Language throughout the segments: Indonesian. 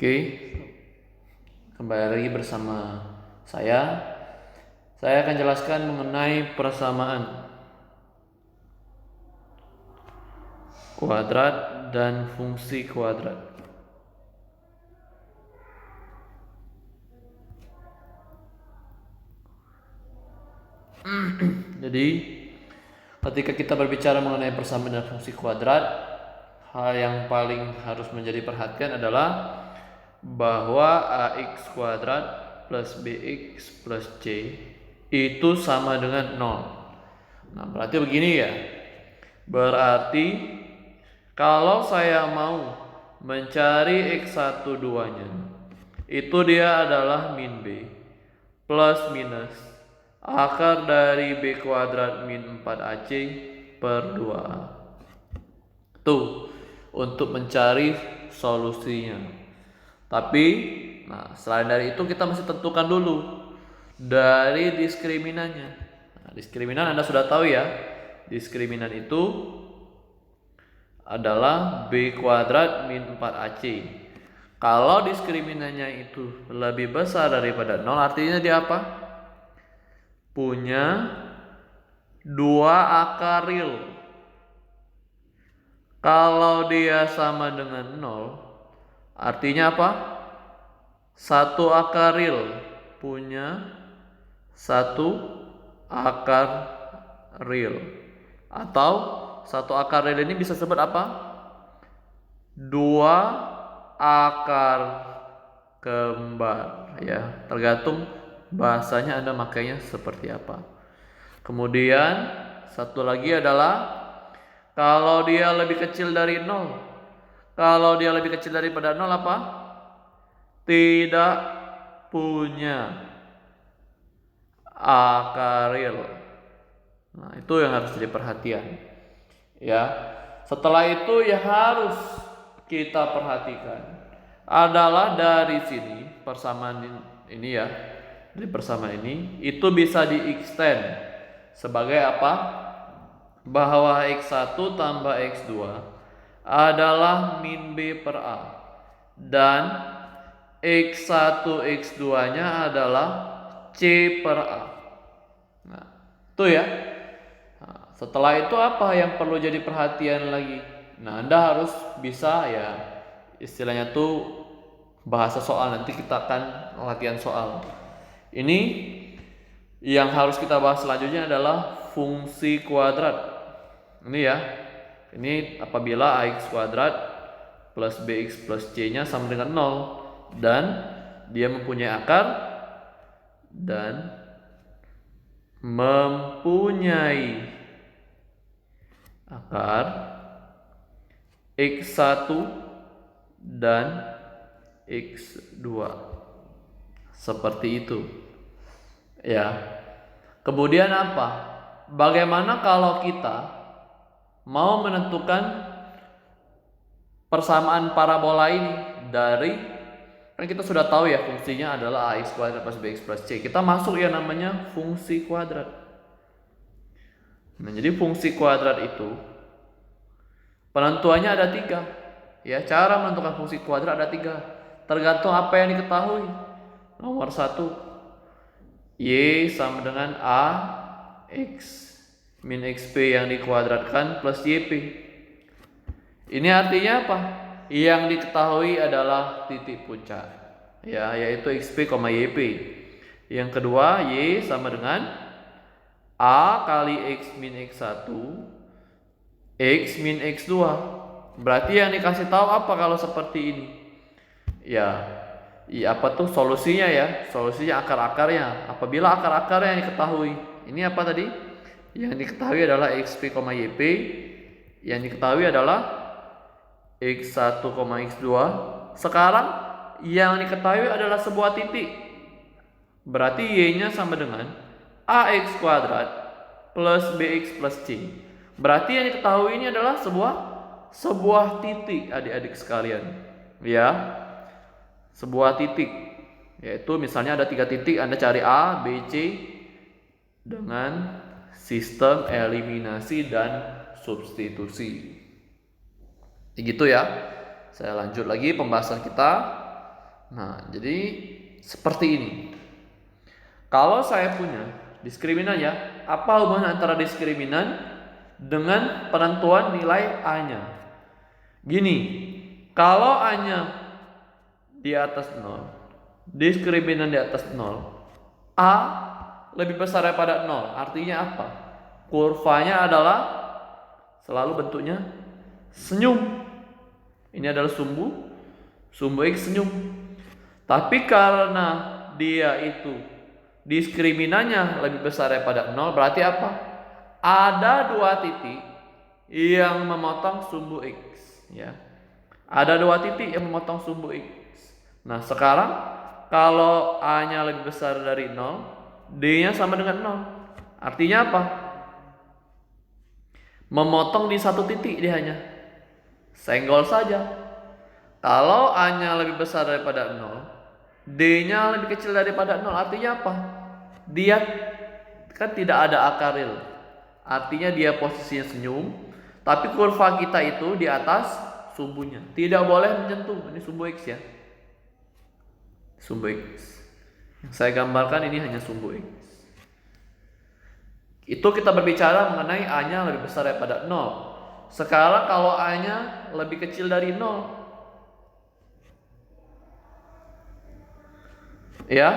Oke, kembali lagi bersama saya. Saya akan jelaskan mengenai persamaan kuadrat dan fungsi kuadrat. Jadi, ketika kita berbicara mengenai persamaan dan fungsi kuadrat, hal yang paling harus menjadi perhatian adalah bahwa ax kuadrat plus bx plus c itu sama dengan 0. Nah, berarti begini ya. Berarti kalau saya mau mencari x1 2-nya, itu dia adalah min b plus minus akar dari b kuadrat min 4ac per 2a. Tuh, untuk mencari solusinya. Tapi, selain dari itu kita mesti tentukan dulu dari diskriminannya. Diskriminan Anda sudah tahu ya. Diskriminan itu adalah b kuadrat min 4ac. Kalau diskriminannya itu lebih besar daripada 0, artinya dia apa? Punya 2 akar real. Kalau dia sama dengan 0, artinya apa? 1 akar real punya 1 akar real. Atau 1 akar real ini bisa disebut apa? 2 akar kembar, ya, tergantung bahasanya Anda makainya seperti apa. Kemudian satu lagi adalah kalau dia lebih kecil dari 0. Kalau dia lebih kecil daripada 0 apa? Tidak punya akar real. Nah, itu yang harus jadi perhatian. Ya. Setelah itu yang harus kita perhatikan adalah dari sini persamaan ini ya. Dari persamaan ini itu bisa di-extend sebagai apa? Bahwa x1 tambah x2 adalah min b per a dan x1 x2 nya adalah c per a. Nah, itu ya. Setelah itu apa yang perlu jadi perhatian lagi? Nah, Anda harus bisa ya, istilahnya tuh bahasa soal, nanti kita akan latihan soal. Ini yang harus kita bahas selanjutnya adalah fungsi kuadrat. Ini ya. Ini apabila ax kuadrat plus bx plus c-nya sama dengan 0 dan dia mempunyai akar dan mempunyai akar x1 dan x2. Seperti itu. Ya. Kemudian apa? Bagaimana kalau kita mau menentukan persamaan parabola ini dari, kan kita sudah tahu ya fungsinya adalah ax kuadrat plus bx plus c. Kita masuk ya namanya fungsi kuadrat. Nah, jadi fungsi kuadrat itu penentuannya ada 3. Ya, cara menentukan fungsi kuadrat ada 3. Tergantung apa yang diketahui. Nomor 1, y sama dengan a x min xp yang dikuadratkan plus yp. Ini artinya apa? Yang diketahui adalah titik puncak, ya, yaitu xp, yp. Yang kedua, y sama dengan a kali x min x1 x min x2. Berarti yang dikasih tahu apa kalau seperti ini? Ya, apa tuh solusinya ya? Solusinya akar-akarnya. Apabila akar-akarnya yang diketahui, ini apa tadi? Yang diketahui adalah xp, yp. Yang diketahui adalah x1, x2. Sekarang yang diketahui adalah sebuah titik. Berarti y-nya sama dengan ax kuadrat plus bx plus c. Berarti yang diketahui ini adalah sebuah titik, adik-adik sekalian. Ya. Sebuah titik. Yaitu misalnya ada 3 titik, Anda cari A, B, C dengan sistem eliminasi dan substitusi. Begitu ya. Saya lanjut lagi pembahasan kita. Nah, jadi seperti ini. Kalau saya punya diskriminan ya, apa hubungan antara diskriminan dengan penentuan nilai A-nya? Gini, kalau A-nya di atas 0, diskriminan di atas 0, A lebih besar daripada 0. Artinya apa? Kurvanya adalah selalu bentuknya senyum. Ini adalah sumbu X senyum. Tapi karena dia itu diskriminannya lebih besar daripada 0, berarti apa? Ada dua titik yang memotong sumbu X, ya. Ada dua titik yang memotong sumbu X. Nah, sekarang kalau A-nya lebih besar dari 0, D-nya sama dengan 0. Artinya apa? Memotong di satu titik dia hanya. Senggol saja. Kalau A-nya lebih besar daripada 0, D-nya lebih kecil daripada 0, artinya apa? Dia kan tidak ada akaril. Artinya dia posisinya senyum, tapi kurva kita itu di atas sumbunya. Tidak boleh menyentuh. Ini sumbu X ya. Sumbu X. Yang saya gambarkan ini hanya sumbu X. Itu kita berbicara mengenai A-nya lebih besar daripada 0. Sekarang kalau A-nya lebih kecil dari 0, ya,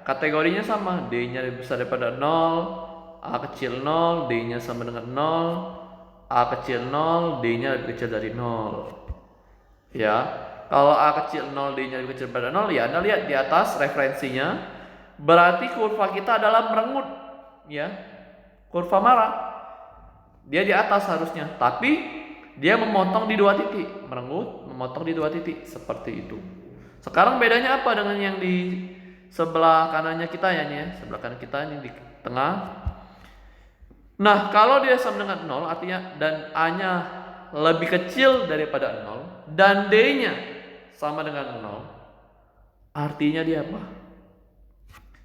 kategorinya sama. D-nya lebih besar daripada 0, A kecil 0, D-nya sama dengan 0, A kecil 0, D-nya lebih kecil dari 0. Ya, kalau A kecil 0, D-nya lebih kecil daripada 0, ya Anda lihat di atas referensinya, berarti kurva kita adalah merengut, ya. Kurva marah. Dia di atas harusnya, tapi dia memotong di dua titik, merengut, memotong di dua titik, seperti itu. Sekarang bedanya apa dengan yang di sebelah kanannya kita ya, sebelah kanan kita ini di tengah. Nah, kalau dia sama dengan 0, artinya dan A-nya lebih kecil daripada 0 dan D-nya sama dengan 0, artinya dia apa?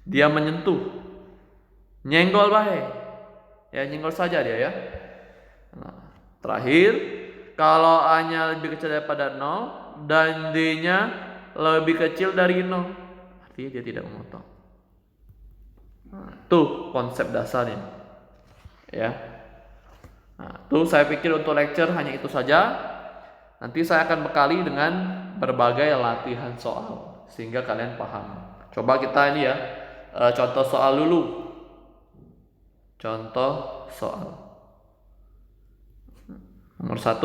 Dia menyentuh, nyenggol bahe. Ya, nyenggol saja dia ya. Nah, terakhir, kalau A-nya lebih kecil daripada 0 dan D-nya lebih kecil dari 0, artinya dia tidak memotong. Nah, tuh konsep dasarnya, ya. Nah, tuh saya pikir untuk lecture hanya itu saja. Nanti saya akan bekali dengan berbagai latihan soal sehingga kalian paham. Coba kita ini ya, contoh soal dulu. Contoh soal nomor 1.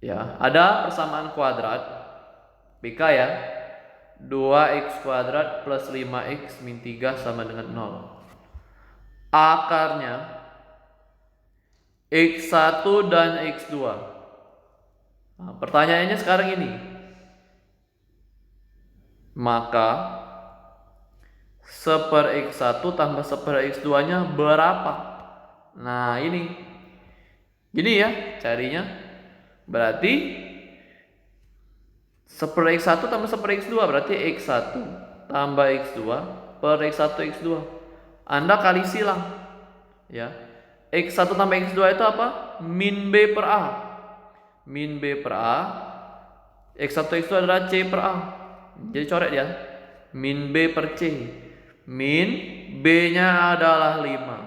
Ya, ada persamaan kuadrat PK ya. 2x kuadrat plus 5x min 3 sama dengan 0. Akarnya x1 dan x2. Nah, pertanyaannya sekarang ini. Maka 1/x1 tambah 1/x2 nya berapa? Nah, ini. Gini ya carinya. Berarti 1/x1 tambah 1/x2 berarti x1 tambah x2 per x1 x2. Anda kali silang, ya. X1 tambah x2 itu apa? Min B per A. Min B per A. X1 x2 adalah C per A. Jadi coret ya. Min B per C. Min B-nya adalah 5.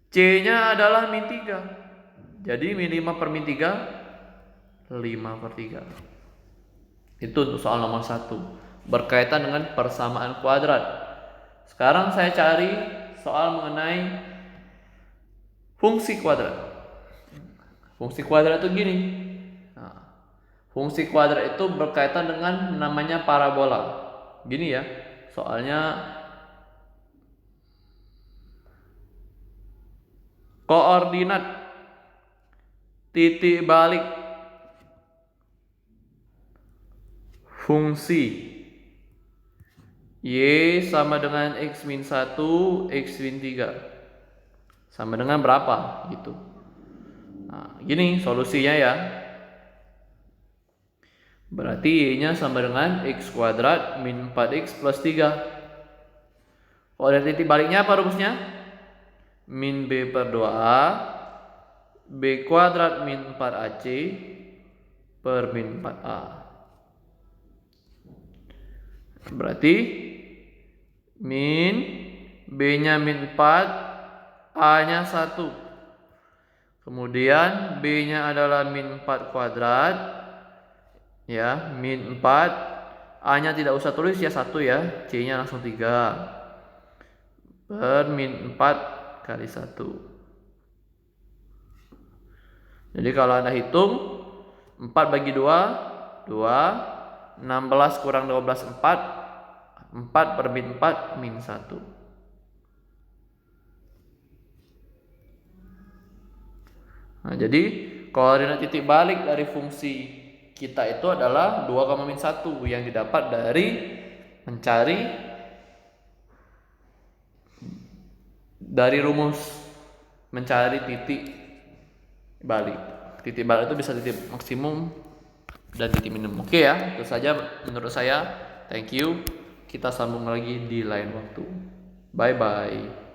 C-nya adalah min 3. Jadi min 5 per min 3, 5/3. Itu untuk soal nomor 1, berkaitan dengan persamaan kuadrat. Sekarang saya cari soal mengenai fungsi kuadrat. Fungsi kuadrat itu gini. Nah, fungsi kuadrat itu berkaitan dengan namanya parabola. Gini ya, soalnya koordinat titik balik fungsi Y sama dengan X min 1, X min 3 sama dengan berapa gitu. Nah, gini solusinya ya. Berarti Y nya sama dengan X kuadrat min 4X plus 3. Koordinat titik baliknya apa rumusnya? Min B per 2A B kuadrat min 4AC per min 4A. Berarti min B-nya min 4, A-nya 1. Kemudian B-nya adalah min 4 kuadrat. Ya, min 4. A-nya tidak usah tulis ya 1 ya. C-nya langsung 3. Per min 4 kali 1. Jadi kalau Anda hitung 4 bagi 2, 2. 16 kurang 12, 4. 4 per min 4, min 1. Nah, jadi koordinat titik balik dari fungsi kita itu adalah 2, min 1 yang didapat dari mencari dari rumus mencari titik balik. Titik balik itu bisa titik maksimum dan titik minimum. Oke ya, itu saja menurut saya. Thank you. Kita sambung lagi di lain waktu. Bye bye.